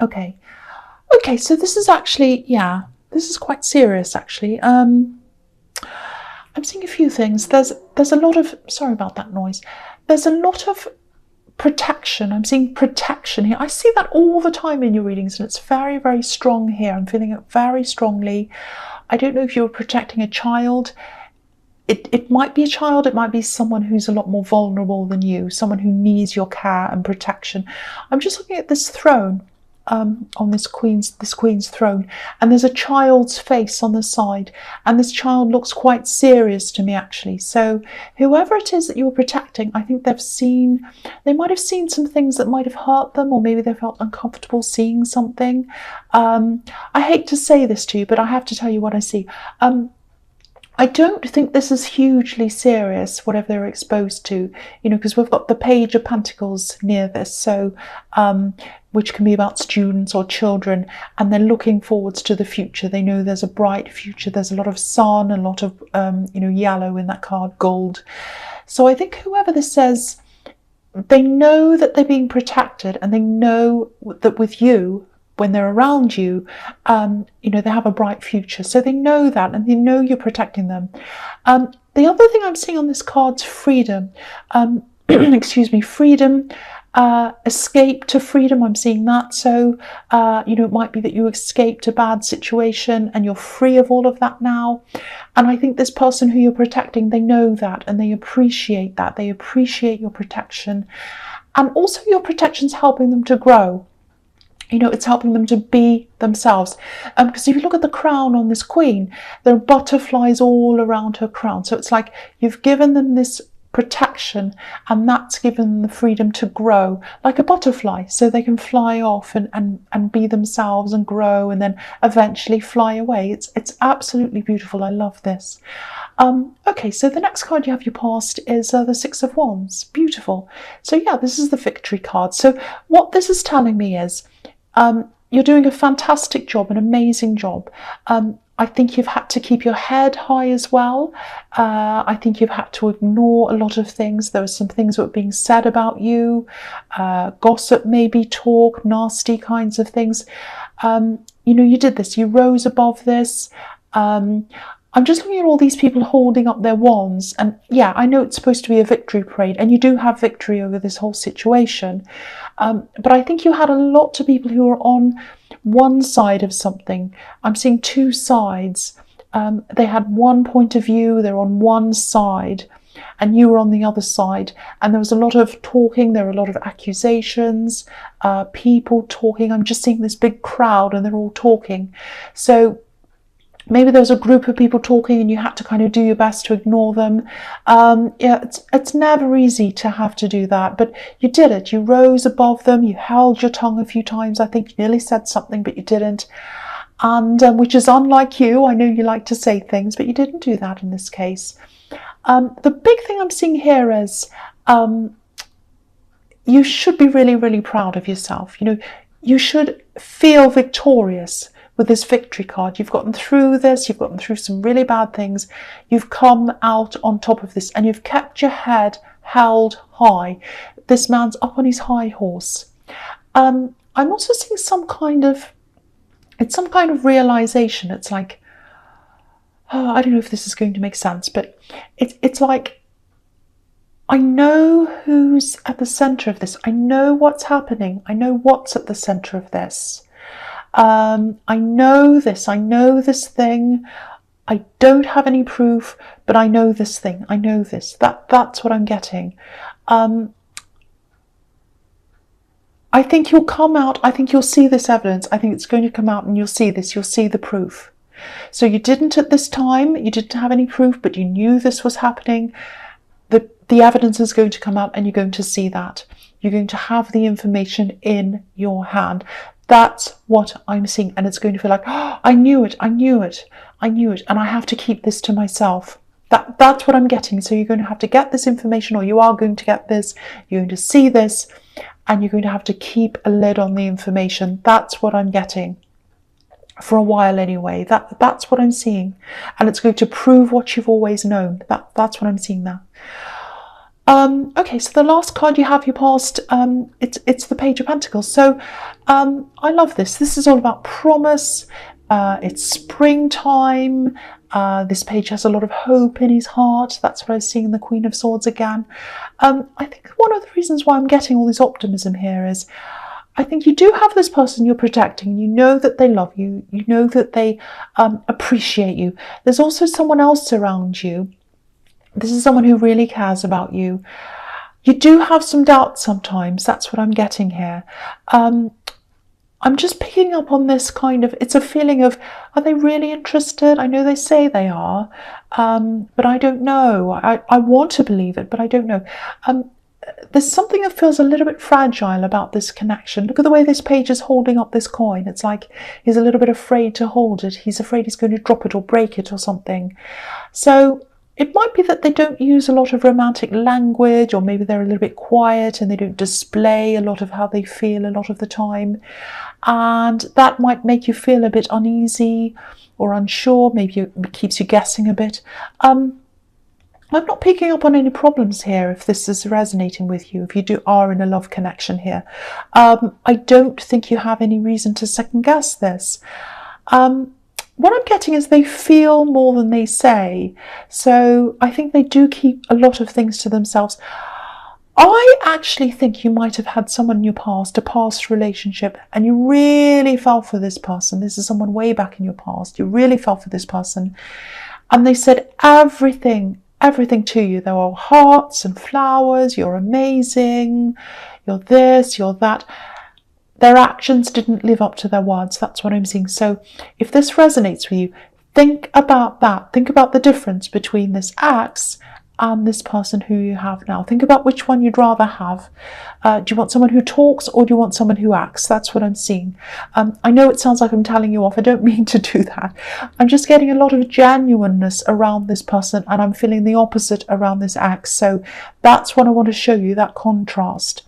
Okay. Okay, so this is actually, yeah, this is quite serious actually. I'm seeing a few things. There's a lot of, sorry about that noise. There's a lot of protection. I'm seeing protection here. I see that all the time in your readings, and it's very, very strong here. I'm feeling it very strongly. I don't know if you're protecting a child. It might be a child, it might be someone who's a lot more vulnerable than you, someone who needs your care and protection. I'm just looking at this throne, on this queen's throne, and there's a child's face on the side, and this child looks quite serious to me actually. So whoever it is that you're protecting, I think they might have seen some things that might have hurt them, or maybe they felt uncomfortable seeing something. I hate to say this to you, but I have to tell you what I see. I don't think this is hugely serious, whatever they're exposed to, because we've got the Page of Pentacles near this, so which can be about students or children, and they're looking forwards to the future. They know there's a bright future. There's a lot of sun, a lot of yellow in that card, gold. So I think whoever this says, they know that they're being protected, and they know that with you, when they're around you, they have a bright future. So they know that, and they know you're protecting them. The other thing I'm seeing on this card's freedom. Excuse me, freedom, escape to freedom. I'm seeing that. So, it might be that you escaped a bad situation and you're free of all of that now. And I think this person who you're protecting, they know that, and they appreciate that. They appreciate your protection. And also your protection's helping them to grow. It's helping them to be themselves. Because if you look at the crown on this queen, there are butterflies all around her crown. So it's like you've given them this protection, and that's given them the freedom to grow like a butterfly, so they can fly off and be themselves and grow, and then eventually fly away. It's absolutely beautiful. I love this. Okay, so the next card you have your past is the Six of Wands. Beautiful. So yeah, this is the victory card. So what this is telling me is you're doing a fantastic job, an amazing job. I think you've had to keep your head high as well. I think you've had to ignore a lot of things. There were some things that were being said about you, gossip, maybe talk, nasty kinds of things. You did this. You rose above this. I'm just looking at all these people holding up their wands, and yeah, I know it's supposed to be a victory parade, and you do have victory over this whole situation. But I think you had a lot of people who are on one side of something. I'm seeing two sides. They had one point of view, they're on one side, and you were on the other side. And there was a lot of talking, there were a lot of accusations, people talking. I'm just seeing this big crowd and they're all talking. So maybe there was a group of people talking and you had to kind of do your best to ignore them. Yeah, it's never easy to have to do that, but you did it. You rose above them, you held your tongue a few times. I think you nearly said something, but you didn't. And which is unlike you. I know you like to say things, but you didn't do that in this case. The big thing I'm seeing here is you should be really, really proud of yourself. You should feel victorious with this victory card. You've gotten through this, you've gotten through some really bad things, you've come out on top of this, and you've kept your head held high. This man's up on his high horse. I'm also seeing some kind of realization. It's like, I don't know if this is going to make sense, but it's like, I know who's at the center of this. I know what's happening. I know what's at the center of this. I know this thing. I don't have any proof, but I know this thing. I know this. That's what I'm getting. I think you'll come out. I think you'll see this evidence. I think it's going to come out and you'll see this. You'll see the proof. So you didn't at this time. You didn't have any proof, but you knew this was happening. The evidence is going to come out and you're going to see that. You're going to have the information in your hand. That's what I'm seeing, and it's going to feel like, oh, I knew it, and I have to keep this to myself. That's what I'm getting. So you're going to have to get this information, or you are going to get this, you're going to see this, and you're going to have to keep a lid on the information. That's what I'm getting. For a while anyway. That's what I'm seeing. And it's going to prove what you've always known. That's what I'm seeing now. Okay, so the last card you have, you passed, it's the Page of Pentacles. So I love this. This is all about promise. It's springtime. This page has a lot of hope in his heart. That's what I was seeing in the Queen of Swords again. I think one of the reasons why I'm getting all this optimism here is I think you do have this person you're protecting. You know that they love you. You know that they appreciate you. There's also someone else around you. This is someone who really cares about you. You do have some doubts sometimes. That's what I'm getting here. I'm just picking up on this kind of, it's a feeling of, are they really interested? I know they say they are, but I don't know. I want to believe it, but I don't know. There's something that feels a little bit fragile about this connection. Look at the way this page is holding up this coin. It's like he's a little bit afraid to hold it. He's afraid he's going to drop it or break it or something. So it might be that they don't use a lot of romantic language, or maybe they're a little bit quiet and they don't display a lot of how they feel a lot of the time. And that might make you feel a bit uneasy or unsure. Maybe it keeps you guessing a bit. I'm not picking up on any problems here if this is resonating with you, if you are in a love connection here. I don't think you have any reason to second guess this. What I'm getting is they feel more than they say. So I think they do keep a lot of things to themselves. I actually think you might have had someone in your past, a past relationship, and you really fell for this person. This is someone way back in your past. You really fell for this person. And they said everything to you. There were hearts and flowers. You're amazing. You're this, you're that. Their actions didn't live up to their words. That's what I'm seeing. So if this resonates with you, think about that. Think about the difference between this ex and this person who you have now. Think about which one you'd rather have. Do you want someone who talks, or do you want someone who acts? That's what I'm seeing. I know it sounds like I'm telling you off. I don't mean to do that. I'm just getting a lot of genuineness around this person, and I'm feeling the opposite around this ex. So that's what I want to show you, that contrast.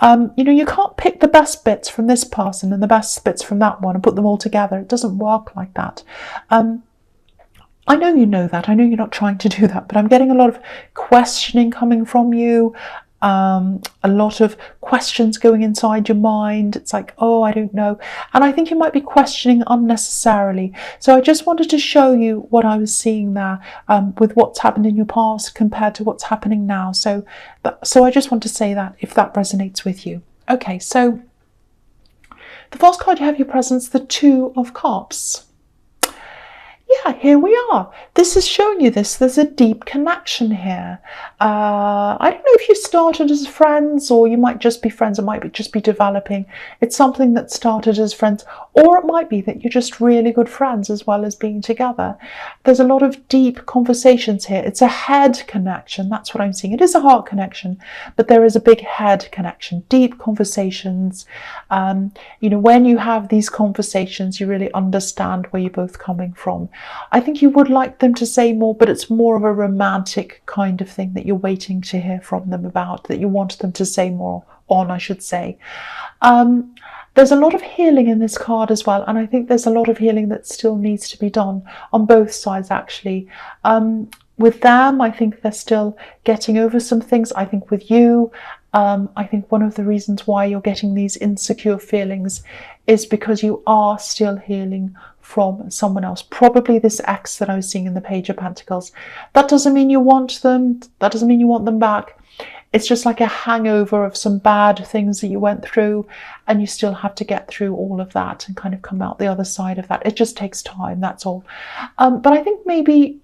You can't pick the best bits from this person and the best bits from that one and put them all together. It doesn't work like that. I know you know that. I know you're not trying to do that, but I'm getting a lot of questioning coming from you. A lot of questions going inside your mind. It's like, oh, I don't know. And I think you might be questioning unnecessarily. So I just wanted to show you what I was seeing there with what's happened in your past compared to what's happening now. So I just want to say that if that resonates with you. Okay, so the first card you have in your presence, the Two of Cups. Yeah, here we are. This is showing you this. There's a deep connection here. I don't know if you started as friends, or you might just be friends. It might just be developing. It's something that started as friends, or it might be that you're just really good friends as well as being together. There's a lot of deep conversations here. It's a head connection. That's what I'm seeing. It is a heart connection, but there is a big head connection. Deep conversations. When you have these conversations, you really understand where you're both coming from. I think you would like them to say more, but it's more of a romantic kind of thing that you're waiting to hear from them about, that you want them to say more on, I should say. There's a lot of healing in this card as well, and I think there's a lot of healing that still needs to be done on both sides, actually. With them, I think they're still getting over some things. I think with you, I think one of the reasons why you're getting these insecure feelings is because you are still healing from someone else, probably this ex that I was seeing in the Page of Pentacles. That doesn't mean you want them. That doesn't mean you want them back. It's just like a hangover of some bad things that you went through, and you still have to get through all of that and kind of come out the other side of that. It just takes time, that's all. But I think maybe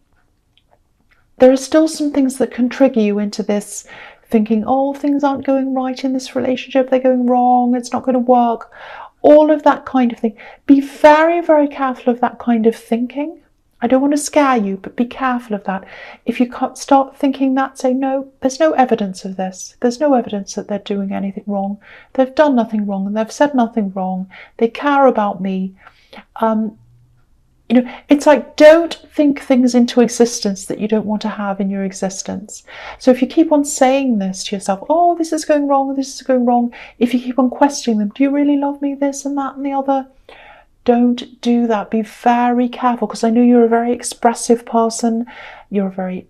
there are still some things that can trigger you into this thinking, oh, things aren't going right in this relationship, they're going wrong, it's not going to work. All of that kind of thing. Be very, very careful of that kind of thinking. I don't want to scare you, but be careful of that. If you can't start thinking that, say, no, there's no evidence of this. There's no evidence that they're doing anything wrong. They've done nothing wrong, and they've said nothing wrong. They care about me. It's like, don't think things into existence that you don't want to have in your existence. So if you keep on saying this to yourself, oh, this is going wrong, this is going wrong, if you keep on questioning them, do you really love me, this and that and the other? Don't do that. Be very careful, because I know you're a very expressive person. You're a very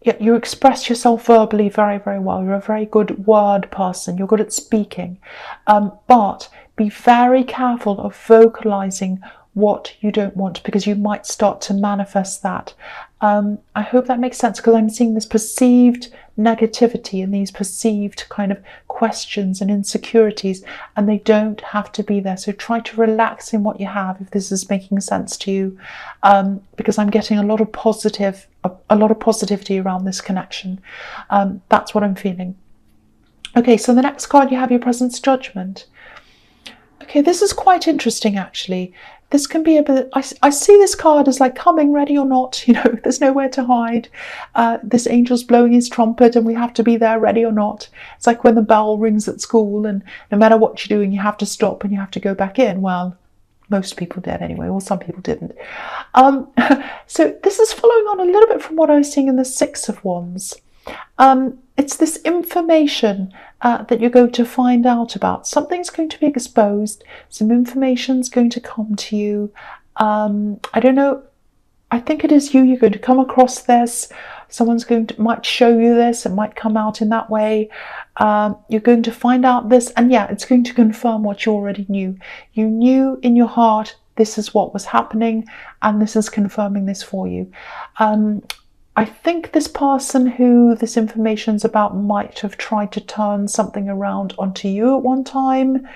yeah, you express yourself verbally very, very well. You're a very good word person. You're good at speaking. But be very careful of vocalizing what you don't want, because you might start to manifest that. I hope that makes sense, because I'm seeing this perceived negativity and these perceived kind of questions and insecurities, and they don't have to be there. So try to relax in what you have, if this is making sense to you, because I'm getting a lot of positivity around this connection. That's what I'm feeling. Okay, so the next card you have your presence judgment. Okay, this is quite interesting actually. This can be a bit, I see this card as like coming ready or not, you know, there's nowhere to hide. This angel's blowing his trumpet and we have to be there ready or not. It's like when the bell rings at school and no matter what you're doing, you have to stop and you have to go back in. Well, most people did anyway, or some people didn't. So this is following on a little bit from what I was seeing in the Six of Wands. It's this information that you're going to find out about. Something's going to be exposed. Some information's going to come to you. I don't know. I think it is you. You're going to come across this. Someone's might show you this. It might come out in that way. You're going to find out this, and yeah, it's going to confirm what you already knew. You knew in your heart this is what was happening, and this is confirming this for you. I think this person who this information's about might have tried to turn something around onto you at one time.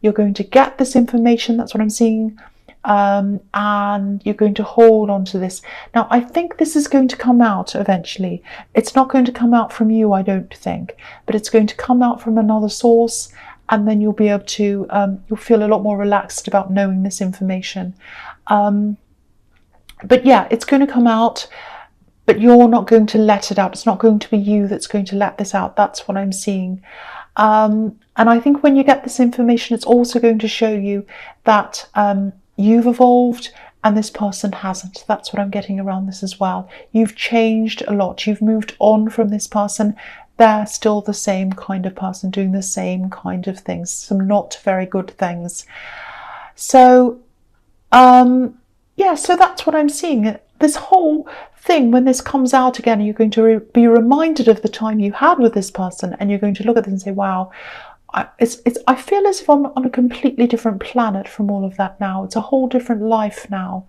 You're going to get this information, that's what I'm seeing, and you're going to hold on to this. Now, I think this is going to come out eventually. It's not going to come out from you, I don't think, but it's going to come out from another source, and then you'll be able to, you'll feel a lot more relaxed about knowing this information. But yeah, it's going to come out, but you're not going to let it out. It's not going to be you that's going to let this out. That's what I'm seeing. And I think when you get this information, it's also going to show you that you've evolved and this person hasn't. That's what I'm getting around this as well. You've changed a lot. You've moved on from this person. They're still the same kind of person doing the same kind of things, some not very good things. So, yeah, so that's what I'm seeing. This whole thing, when this comes out again, you're going to be reminded of the time you had with this person, and you're going to look at this and say, wow, I feel as if I'm on a completely different planet from all of that now. It's a whole different life now.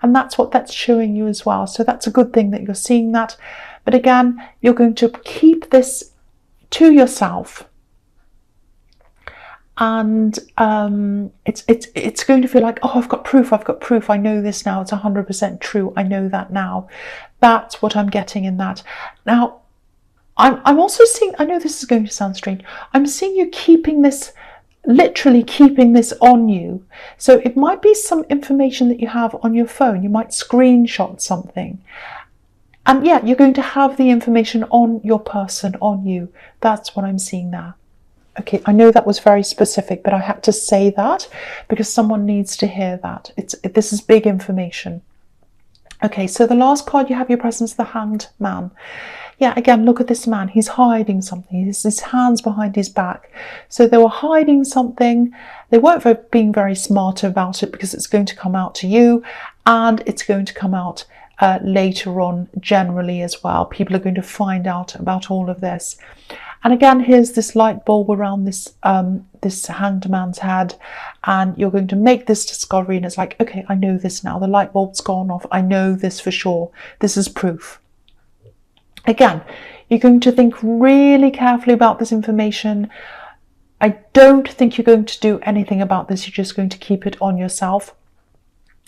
And that's what that's showing you as well. So that's a good thing that you're seeing that. But again, you're going to keep this to yourself. And it's going to feel like, oh, I've got proof, I know this now, it's 100% true, I know that now. That's what I'm getting in that. Now, I'm also seeing, I know this is going to sound strange, I'm seeing you keeping this, literally keeping this on you. So it might be some information that you have on your phone, you might screenshot something. And yeah, you're going to have the information on your person, on you. That's what I'm seeing there. Okay, I know that was very specific, but I had to say that because someone needs to hear that. This is big information. Okay, so the last card you have your presence, the Hanged Man. Yeah, again, look at this man. He's hiding something. His hands behind his back. So they were hiding something. They weren't being very smart about it, because it's going to come out to you, and it's going to come out later on generally as well. People are going to find out about all of this. And again, here's this light bulb around this this hanged man's head, and you're going to make this discovery, and it's like, okay, I know this now. The light bulb's gone off. I know this for sure. This is proof. Again, you're going to think really carefully about this information. I don't think you're going to do anything about this. You're just going to keep it on yourself.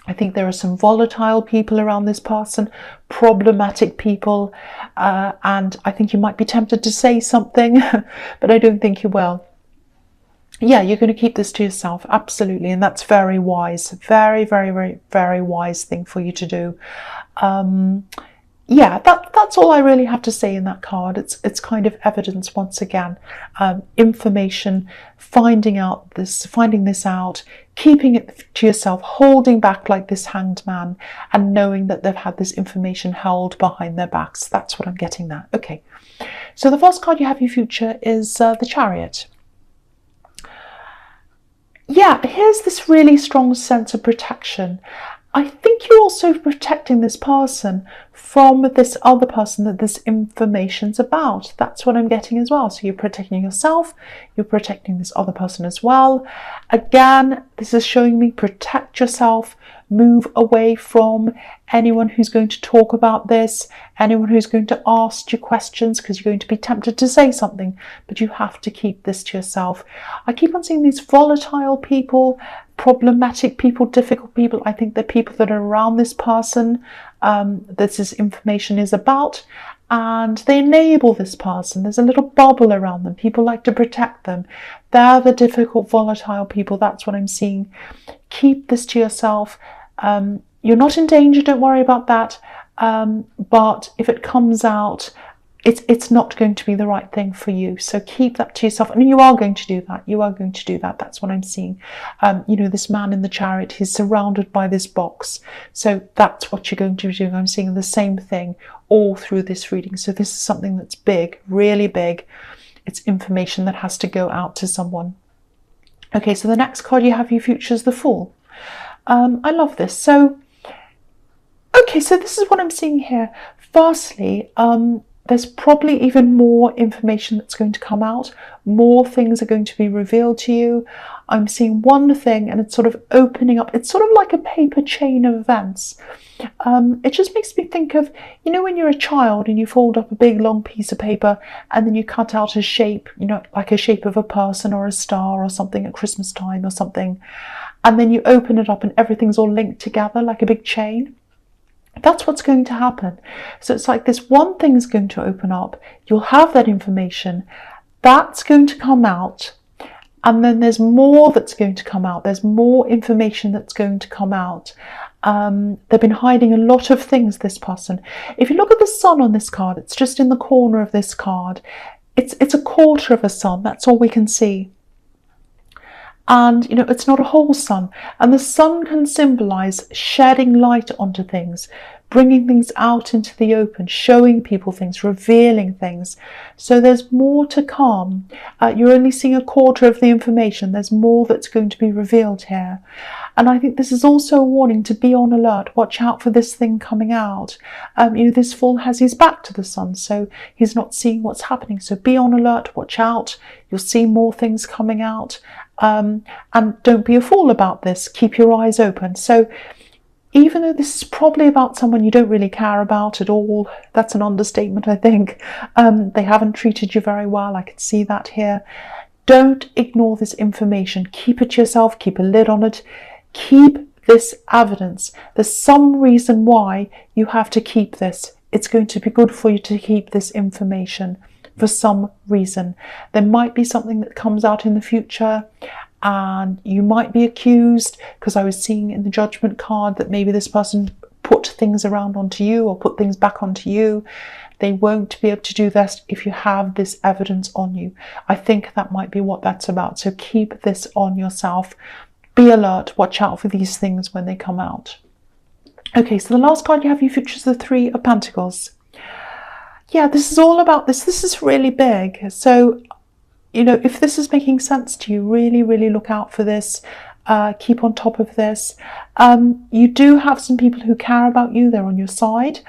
I think there are some volatile people around this person, problematic people, and I think you might be tempted to say something, but I don't think you will. Yeah, you're going to keep this to yourself, absolutely, and that's very wise, very, very, very, very wise thing for you to do. Yeah, that's all I really have to say in that card. It's kind of evidence once again, information, finding this out, keeping it to yourself, holding back like this hanged man, and knowing that they've had this information held behind their backs. That's what I'm getting there. Okay, so the first card you have in your future is the Chariot. Yeah, here's this really strong sense of protection. I think think you're also protecting this person from this other person that this information's about. That's what I'm getting as well. So you're protecting yourself, you're protecting this other person as well. Again, this is showing me protect yourself, move away from anyone who's going to talk about this, anyone who's going to ask you questions, because you're going to be tempted to say something, but you have to keep this to yourself. I keep on seeing these volatile people, problematic people, difficult people. I think they're people that are around this person that this information is about, and they enable this person. There's a little bubble around them. People like to protect them. They're the difficult, volatile people. That's what I'm seeing. Keep this to yourself. You're not in danger, don't worry about that. But if it comes out, it's not going to be the right thing for you. So keep that to yourself. And you are going to do that. You are going to do that. That's what I'm seeing. This man in the chariot, he's surrounded by this box. So that's what you're going to be doing. I'm seeing the same thing all through this reading. So this is something that's big, really big. It's information that has to go out to someone. Okay, so the next card you have, your future, is the Fool. I love this. So, okay, so this is what I'm seeing here. Firstly, there's probably even more information that's going to come out. More things are going to be revealed to you. I'm seeing one thing and it's sort of opening up. It's sort of like a paper chain of events. It just makes me think of, when you're a child and you fold up a big long piece of paper and then you cut out a shape, like a shape of a person or a star or something at Christmas time or something. And then you open it up and everything's all linked together like a big chain. That's what's going to happen. So it's like this one thing is going to open up. You'll have that information. That's going to come out. And then there's more that's going to come out. There's more information that's going to come out. They've been hiding a lot of things, this person. If you look at the sun on this card, it's just in the corner of this card. It's a quarter of a sun. That's all we can see. And, it's not a whole sun. And the sun can symbolize shedding light onto things, bringing things out into the open, showing people things, revealing things. So there's more to come. You're only seeing a quarter of the information. There's more that's going to be revealed here. And I think this is also a warning to be on alert. Watch out for this thing coming out. This Fool has his back to the sun, so he's not seeing what's happening. So be on alert, watch out. You'll see more things coming out. And don't be a fool about this. Keep your eyes open. So even though this is probably about someone you don't really care about at all, that's an understatement, I think. They haven't treated you very well. I can see that here. Don't ignore this information. Keep it to yourself. Keep a lid on it. Keep this evidence. There's some reason why you have to keep this. It's going to be good for you to keep this information for some reason. There might be something that comes out in the future and you might be accused, because I was seeing in the judgment card that maybe this person put things around onto you or put things back onto you. They won't be able to do this if you have this evidence on you. I think that might be what that's about. So keep this on yourself. Be alert. Watch out for these things when they come out. Okay, so the last card you have, your future, is the Three of Pentacles. Yeah, this is all about this. This is really big. So, if this is making sense to you, really, really look out for this. Keep on top of this. You do have some people who care about you. They're on your side.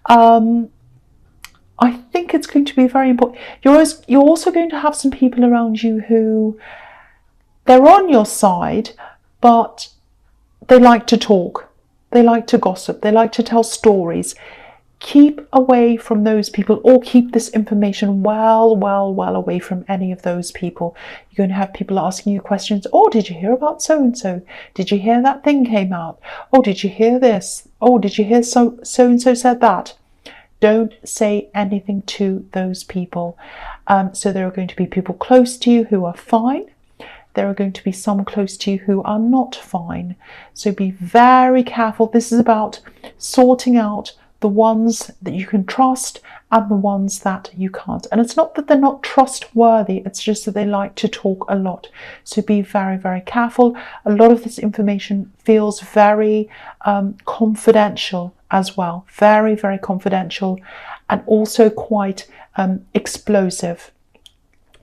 I think it's going to be very important. You're also going to have some people around you who, they're on your side, but they like to talk. They like to gossip. They like to tell stories. Keep away from those people, or keep this information well away from any of those people. You're going to have people asking you questions. Oh, did you hear about so-and-so? Did you hear that thing came out? Oh, did you hear this? Oh, did you hear so-and-so said that? Don't say anything to those people. So there are going to be people close to you who are fine. There are going to be some close to you who are not fine. So be very careful. This is about sorting out the ones that you can trust and the ones that you can't. And it's not that they're not trustworthy, it's just that they like to talk a lot. So be very, very careful. A lot of this information feels very confidential as well. Very, very confidential, and also quite explosive.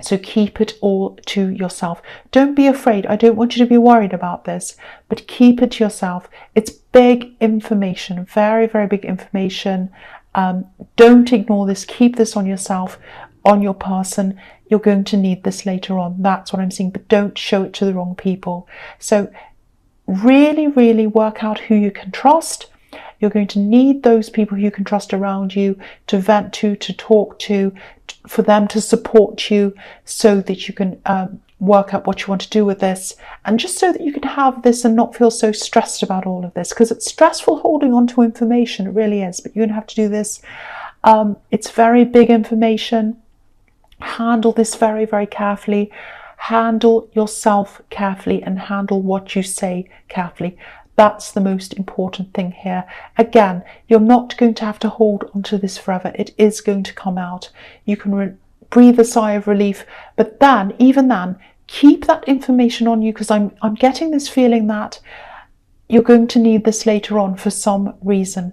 So keep it all to yourself. Don't be afraid. I don't want you to be worried about this, but keep it to yourself. It's big information, very, very big information. Don't ignore this. Keep this on yourself, on your person. You're going to need this later on. That's what I'm seeing, but don't show it to the wrong people. So really, really work out who you can trust. You're going to need those people who you can trust around you to vent to talk to, for them to support you so that you can work out what you want to do with this, and just so that you can have this and not feel so stressed about all of this, because it's stressful holding on to information. It really is, but you're going to have to do this. It's very big information. Handle this very, very carefully. Handle yourself carefully and handle what you say carefully. That's the most important thing here. Again, you're not going to have to hold onto this forever. It is going to come out. You can breathe a sigh of relief, but then, even then, keep that information on you, because I'm getting this feeling that you're going to need this later on for some reason.